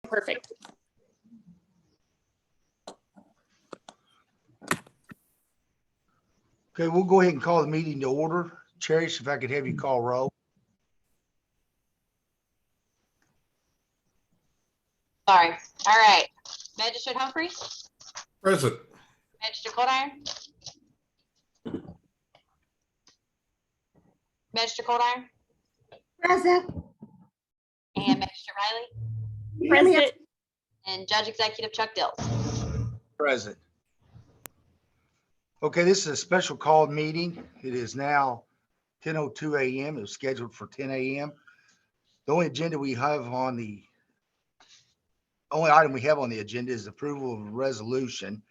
Perfect. Okay, we'll go ahead and call the meeting to order. Cherish, if I could have you call roll. Sorry. All right. Magistrate Humphrey, Present. Magistrate Coldiron, Magistrate Coldiron, Present. and Magistrate Riley, Present. and Judge Executive Chuck Dills. Present. Okay, this is a special called meeting. It is now 10:02 a.m. It was scheduled for 10 a.m. The only item we have on the agenda is approval of a resolution.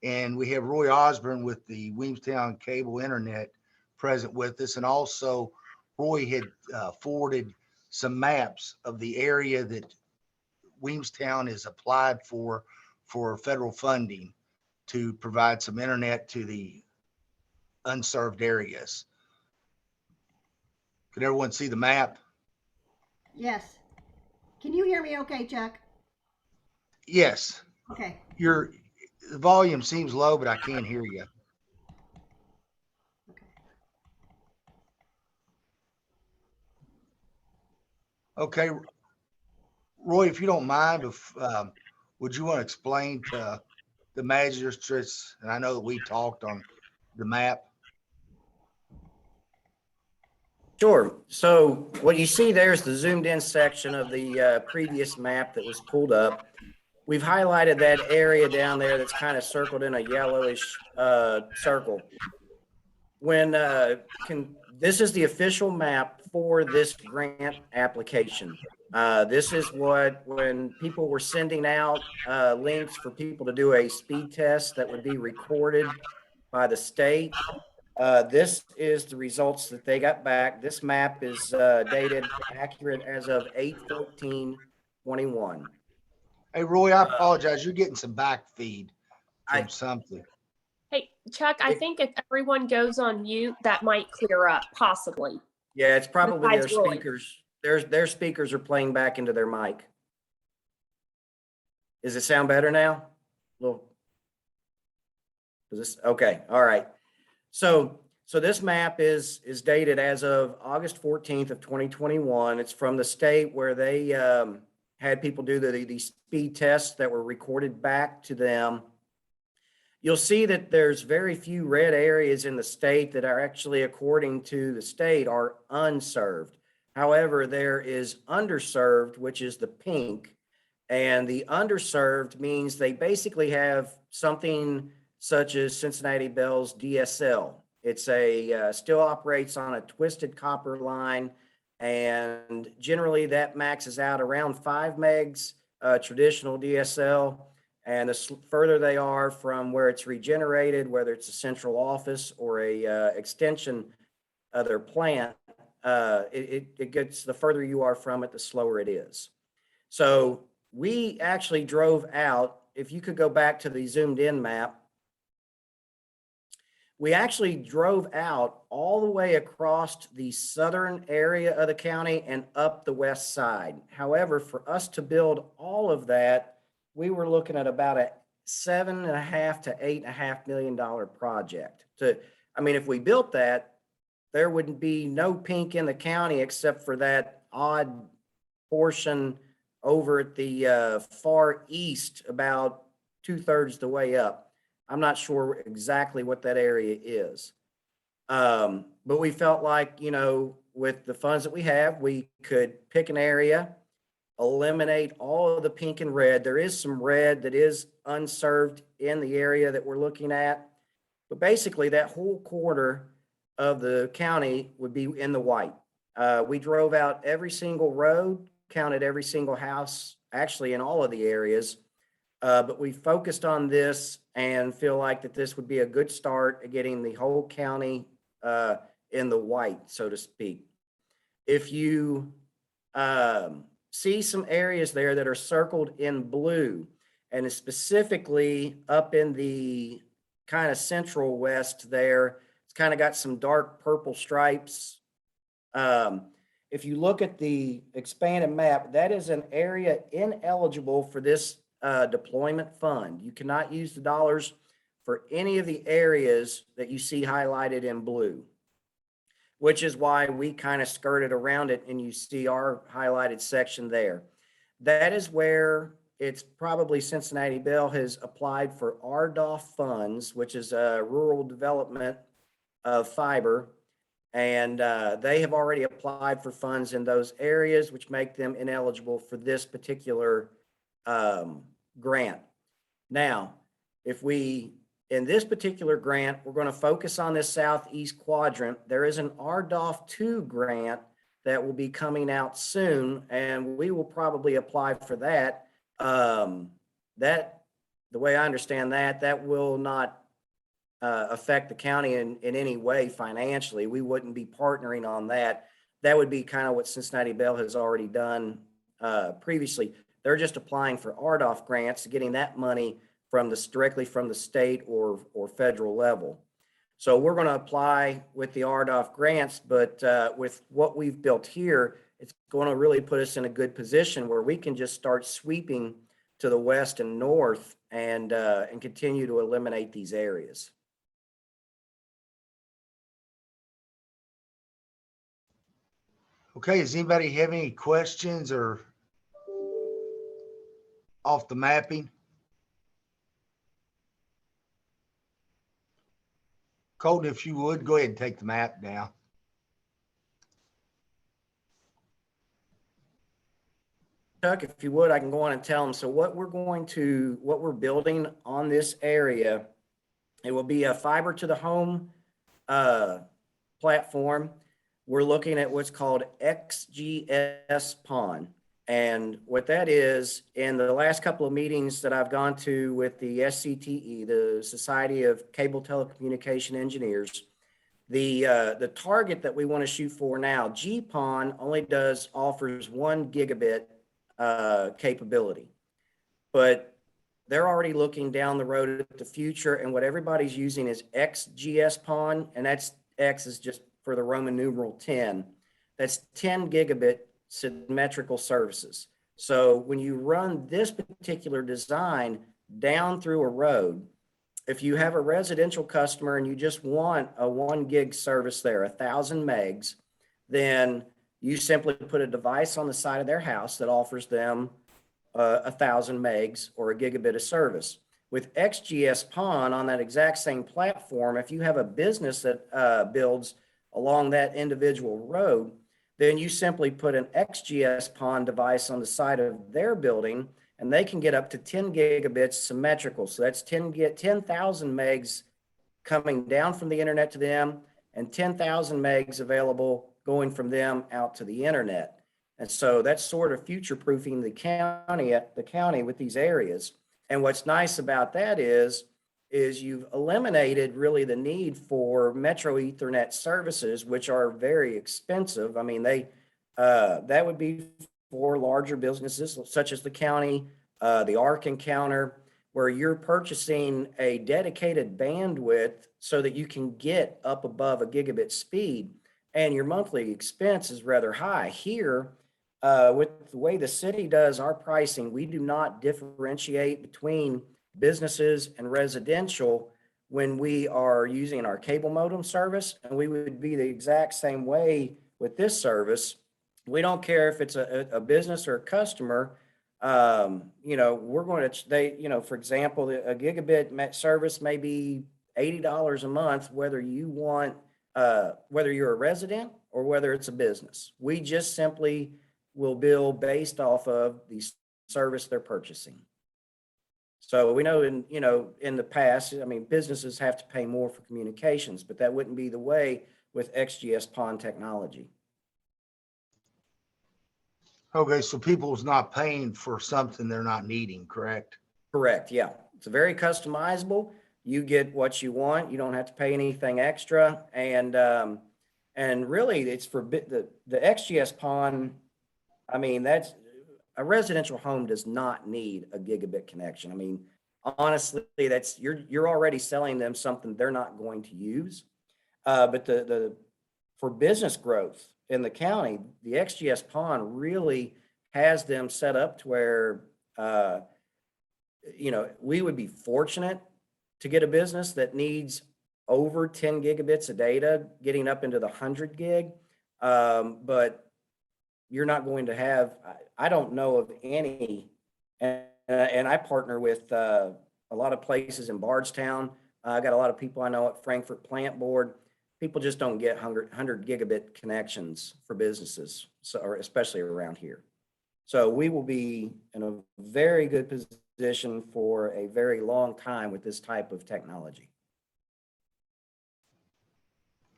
And we have Roy Osborne with the Williamstown Cable Internet present with us. And also Roy had forwarded some maps of the area that Williamstown has applied for federal funding to provide some internet to the unserved areas. Could everyone see the map? Yes. Can you hear me okay, Chuck? Yes. Okay. The volume seems low, but I can't hear you. Okay. Okay. Roy, if you don't mind, would you want to explain to the magistrates, and I know that we talked on the map. Sure. So what you see there is the zoomed in section of the previous map that was pulled up. We've highlighted that area down there that's kind of circled in a yellowish circle. This is the official map for this grant application. This is when people were sending out links for people to do a speed test that would be recorded by the state. This is the results that they got back. This map is dated accurate as of 8/14/21. Hey, Roy, I apologize. You're getting some back feed from something. Hey, Chuck, I think if everyone goes on mute, that might clear up, possibly. Yeah, it's probably their Besides Roy. speakers. Their speakers are playing back into their mic. Does it sound better now? Okay, all right. So this map is dated as of August 14th of 2021. It's from the state where they had people do the speed tests that were recorded back to them. You'll see that there's very few red areas in the state that are actually, according to the state, are unserved. However, there is underserved, which is the pink, and the underserved means they basically have something such as Cincinnati Bell's DSL. It's still operates on a twisted copper line, and generally that maxes out around 5 megs, traditional DSL. And the further they are from where it's regenerated, whether it's a central office or a extension of their plant, it gets, the further you are from it, the slower it is. So we actually drove out, if you could go back to the zoomed in map, we actually drove out all the way across the southern area of the county and up the west side. However, for us to build all of that, we were looking at about a $7.5 to $8.5 million project. If we built that, there would be no pink in the county except for that odd portion over at the far east, about 2/3 the way up. I'm not sure exactly what that area is. But we felt like, with the funds that we have, we could pick an area, eliminate all of the pink and red. There is some red that is unserved in the area that we're looking at, but basically that whole quarter of the county would be in the white. We drove out every single road, counted every single house, actually in all of the areas, but we focused on this and feel like that this would be a good start at getting the whole county in the white, so to speak. If you see some areas there that are circled in blue, and specifically up in the kind of central west there, it's kind of got some dark purple stripes. if you look at the expanded map, that is an area ineligible for this deployment fund. You cannot use the dollars for any of the areas that you see highlighted in blue, which is why we kind of skirted around it and you see our highlighted section there. That is where it's probably Cincinnati Bell has applied for RDOF funds, which is Rural Development of Fiber. And they have already applied for funds in those areas, which make them ineligible for this particular grant. Now, in this particular grant, we're going to focus on this southeast quadrant. There is an RDOF 2 grant that will be coming out soon, and we will probably apply for that. The way I understand that will not affect the county in any way financially. We wouldn't be partnering on that. That would be kind of what Cincinnati Bell has already done previously. They're just applying for RDOF grants, getting that money directly from the state or federal level. So we're going to apply with the RDOF grants, but with what we've built here, it's going to really put us in a good position where we can just start sweeping to the west and north and continue to eliminate these areas. Okay, does anybody have any questions or off the mapping? Colton, if you would, go ahead and take the map down. Chuck, if you would, I can go on and tell them. So what we're building on this area, it will be a fiber to the home platform. We're looking at what's called XGS PON. And what that is, in the last couple of meetings that I've gone to with the SCTE, the Society of Cable Telecommunication Engineers, the target that we want to shoot for now, GPON only offers 1 gigabit capability, but they're already looking down the road at the future, and what everybody's using is XGS PON, and that's X is just for the Roman numeral 10. That's 10 gigabit symmetrical services. So when you run this particular design down through a road, if you have a residential customer and you just want a 1 gig service there, 1,000 megs, then you simply put a device on the side of their house that offers them 1,000 megs or a gigabit of service. With XGS PON on that exact same platform, if you have a business that builds along that individual road, then you simply put an XGS PON device on the side of their building, and they can get up to 10 gigabits symmetrical. So that's 10,000 megs coming down from the internet to them, and 10,000 megs available going from them out to the internet. And so that's sort of future-proofing the county with these areas. And what's nice about that is you've eliminated really the need for Metro Ethernet services, which are very expensive. I mean, that would be for larger businesses such as the county, the ARC encounter, where you're purchasing a dedicated bandwidth so that you can get up above a gigabit speed, and your monthly expense is rather high. Here, with the way the city does our pricing, we do not differentiate between businesses and residential when we are using our cable modem service, and we would be the exact same way with this service. We don't care if it's a business or a customer. We're going to, for example, a gigabit service may be $80 a month, whether you're a resident or whether it's a business. We just simply will bill based off of the service they're purchasing. So we know in the past, I mean, businesses have to pay more for communications, but that wouldn't be the way with XGS PON technology. Okay, so people's not paying for something they're not needing, correct? Correct, yeah. It's very customizable. You get what you want. You don't have to pay anything extra. And really, it's for the XGS PON. I mean, that's a residential home does not need a gigabit connection. I mean, honestly, that's you're already selling them something they're not going to use. But for business growth, in the county, the XGS pond really has them set up to where, we would be fortunate to get a business that needs over 10 gigabits of data, getting up into the 100 gig. But you're not going to have, I don't know of any, and I partner with a lot of places in Bardstown. I got a lot of people I know at Frankfurt Plant Board. People just don't get 100 gigabit connections for businesses, so, or especially around here. So we will be in a very good position for a very long time with this type of technology.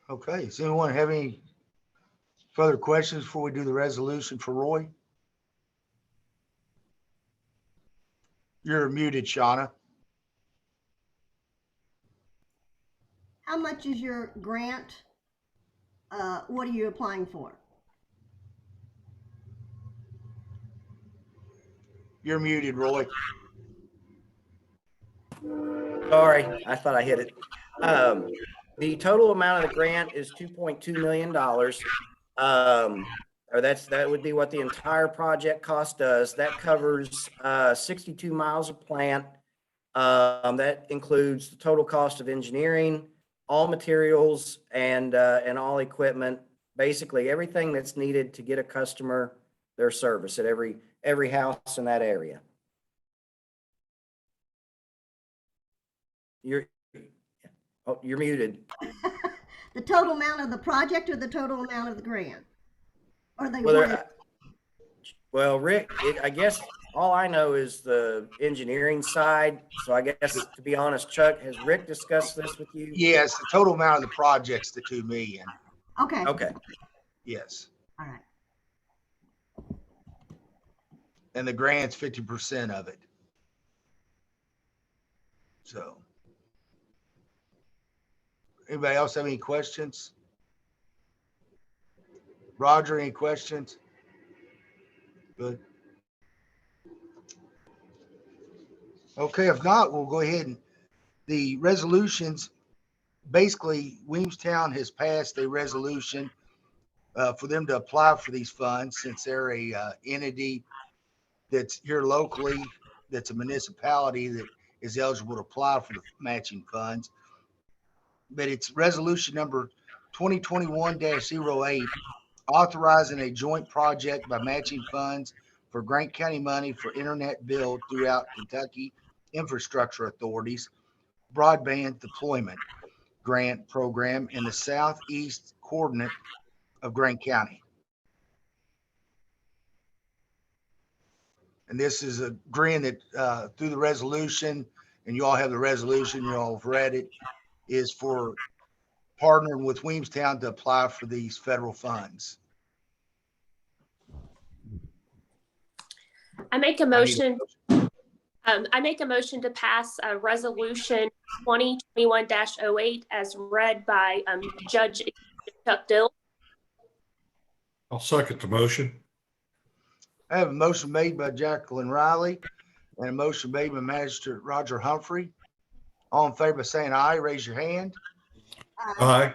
Okay, does anyone have any further questions before we do the resolution for Roy? You're muted, Shauna. How much is your grant? What are you applying for? You're muted, Roy. Sorry, I thought I hit it. The total amount of the grant is $2.2 million. Or that would be what the entire project cost does. That covers 62 miles of plant. That includes the total cost of engineering, all materials, and all equipment. Basically, everything that's needed to get a customer their service at every house in that area. You're muted. The total amount of the project or the total amount of the grant? Or they Well, wanted, well, Rick, I guess all I know is the engineering side. So I guess, to be honest, Chuck, has Rick discussed this with you? Yes, the total amount of the project's the 2 million. okay, Okay. Yes. all right. And the grant's 50% of it. So. Anybody else have any questions? Roger, any questions? Good. Okay, if not, we'll go ahead and the resolutions, basically Williamstown has passed a resolution for them to apply for these funds since they're a entity that's here locally, that's a municipality that is eligible to apply for the matching funds. But it's resolution number 2021-08, authorizing a joint project by matching funds for Grant County money for internet build throughout Kentucky infrastructure authorities, broadband deployment grant program in the southeast coordinate of Grant County. And this is agreeing that through the resolution, and you all have the resolution, you all have read it, is for partnering with Williamstown to apply for these federal funds. I make a motion. I make a motion to pass resolution 2021-08 as read by Judge Chuck Dill. I'll second the motion. I have a motion made by Jacqueline Riley and a motion made by Magistrate Roger Humphrey. All in favor by saying aye, raise your hand. Aye.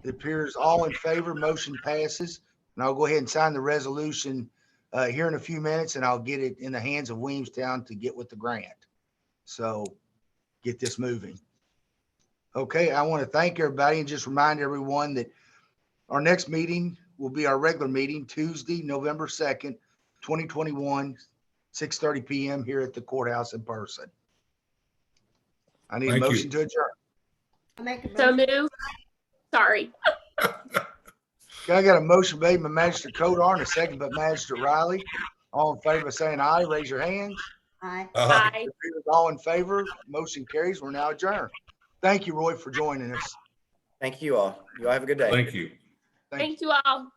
It appears all in favor, motion passes. And I'll go ahead and sign the resolution here in a few minutes, and I'll get it in the hands of Williamstown to get with the grant. So get this moving. Okay, I want to thank everybody and just remind everyone that our next meeting will be our regular meeting, Tuesday, November 2nd, 2021, 6:30 p.m. here at the courthouse in person. I need a Thank you. motion to adjourn. I make a So motion. move. Sorry. I got a motion made by Magistrate Kodar and a second by Magistrate Riley. All in favor by saying aye, raise your hands. Aye. Aye. All in favor, motion carries. We're now adjourned. Thank you, Roy, for joining us. Thank you all. You all have a good day. Thank you. Thank you all.